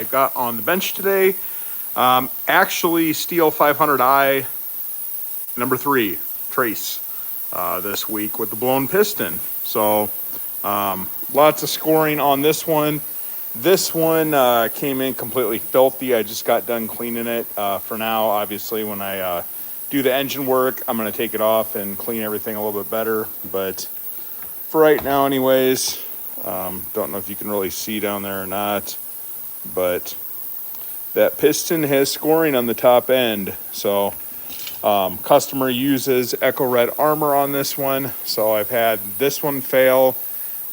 I got on the bench today. Actually, Stihl 500i number 3 trace this week with the blown piston. So lots of scoring on this one. This one came in completely filthy. I just got done cleaning it. For now, obviously, when I do the engine work, I'm going to take it off and clean everything a little bit better. But for right now anyways, don't know if you can really see down there or not, but that piston has scoring on the top end. So customer uses Echo Red Armor on this one. So I've had this one fail.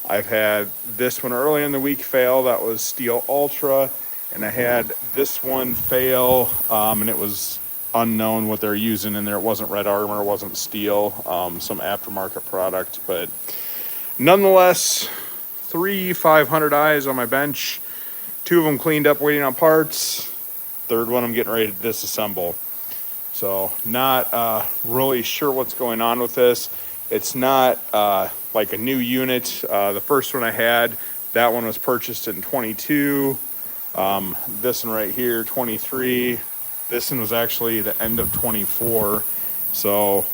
I've had this one early in the week fail. That was Stihl Ultra. And I had this one fail, and it was unknown what they're using in there. It wasn't Red Armor, it wasn't Stihl, some aftermarket product. But nonetheless, 3 500i's on my bench. 2 of them cleaned up waiting on parts. Third one I'm getting ready to disassemble. So not really sure what's going on with this. It's not like a new unit. The first one I had, that one was purchased in 22. This one right here, 23. This one was actually the end of 24. So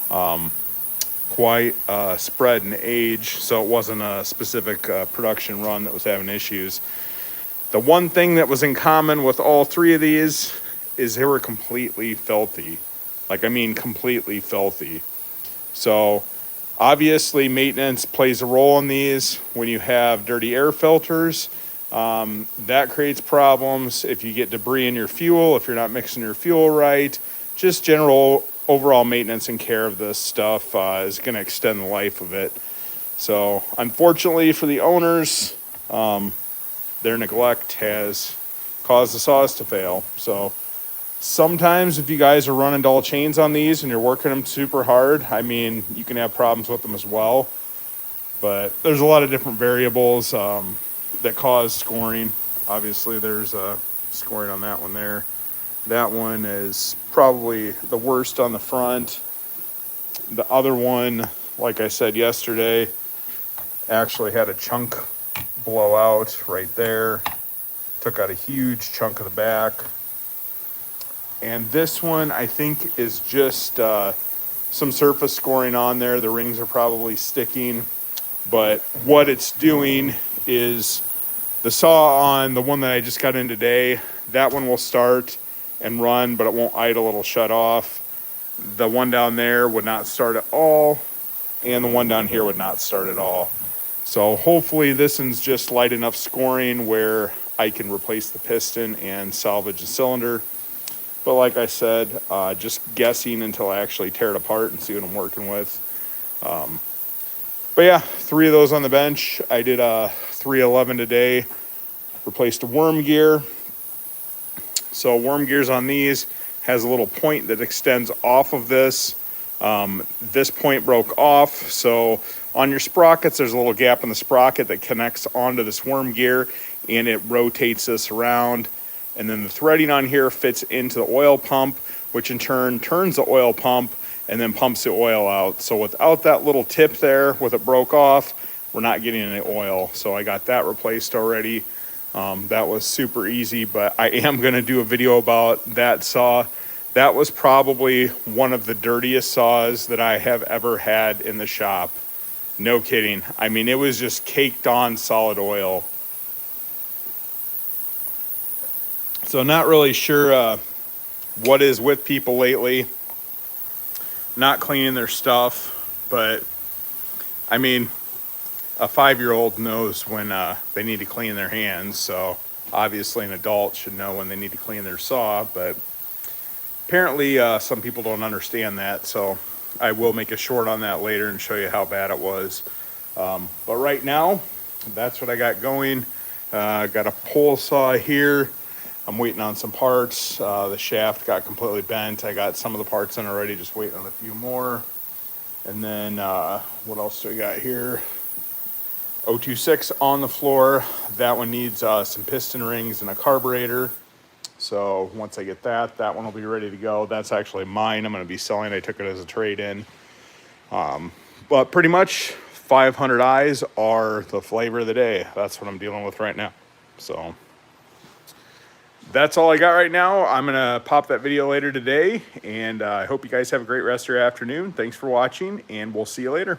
quite spread in age. So it wasn't a specific production run that was having issues. The one thing that was in common with all 3 of these is they were completely filthy. Like, I mean, completely filthy. So obviously maintenance plays a role in these. When you have dirty air filters, that creates problems. If you get debris in your fuel, if you're not mixing your fuel right, just general overall maintenance and care of this stuff is going to extend the life of it. So unfortunately for the owners, their neglect has caused the saws to fail. So sometimes if you guys are running dull chains on these and you're working them super hard, I mean, you can have problems with them as well. But there's a lot of different variables that cause scoring. Obviously, there's scoring on that one there. That one is probably the worst on the front. The other one, like I said yesterday, actually had a chunk blow out right there. Took out a huge chunk of the back. And this one, I think, is just some surface scoring on there. The rings are probably sticking. But what it's doing is the saw on the one that I just got in today, that one will start and run, but it won't idle, it'll shut off. The one down there would not start at all, and the one down here would not start at all. So hopefully this one's just light enough scoring where I can replace the piston and salvage the cylinder. But like I said, just guessing until I actually tear it apart and see what I'm working with. But yeah, 3 of those on the bench. I did a 311 today, replaced a worm gear. So worm gears on these has a little point that extends off of this. This point broke off, so on your sprockets, there's a little gap in the sprocket that connects onto this worm gear, and it rotates this around. And then the threading on here fits into the oil pump, which in turn turns the oil pump and then pumps the oil out. So without that little tip there, with it broke off, we're not getting any oil. So I got that replaced already. That was super easy, but I am going to do a video about that saw. That was probably one of the dirtiest saws that I have ever had in the shop. No kidding. I mean, it was just caked on solid oil. So not really sure what is with people lately. Not cleaning their stuff, but I mean, a 5-year-old knows when they need to clean their hands. So obviously an adult should know when they need to clean their saw, but apparently some people don't understand that. So I will make a short on that later and show you how bad it was. But right now, that's what I got going. Got a pole saw here. I'm waiting on some parts. The shaft got completely bent. I got some of the parts in already, just waiting on a few more. And then what else do we got here? 026 on the floor. That one needs some piston rings and a carburetor. So once I get that, that one will be ready to go. That's actually mine. I'm going to be selling. I took it as a trade-in. But pretty much 500i's are the flavor of the day. That's what I'm dealing with right now. So that's all I got right now. I'm going to pop that video later today, and I hope you guys have a great rest of your afternoon. Thanks for watching, and we'll see you later.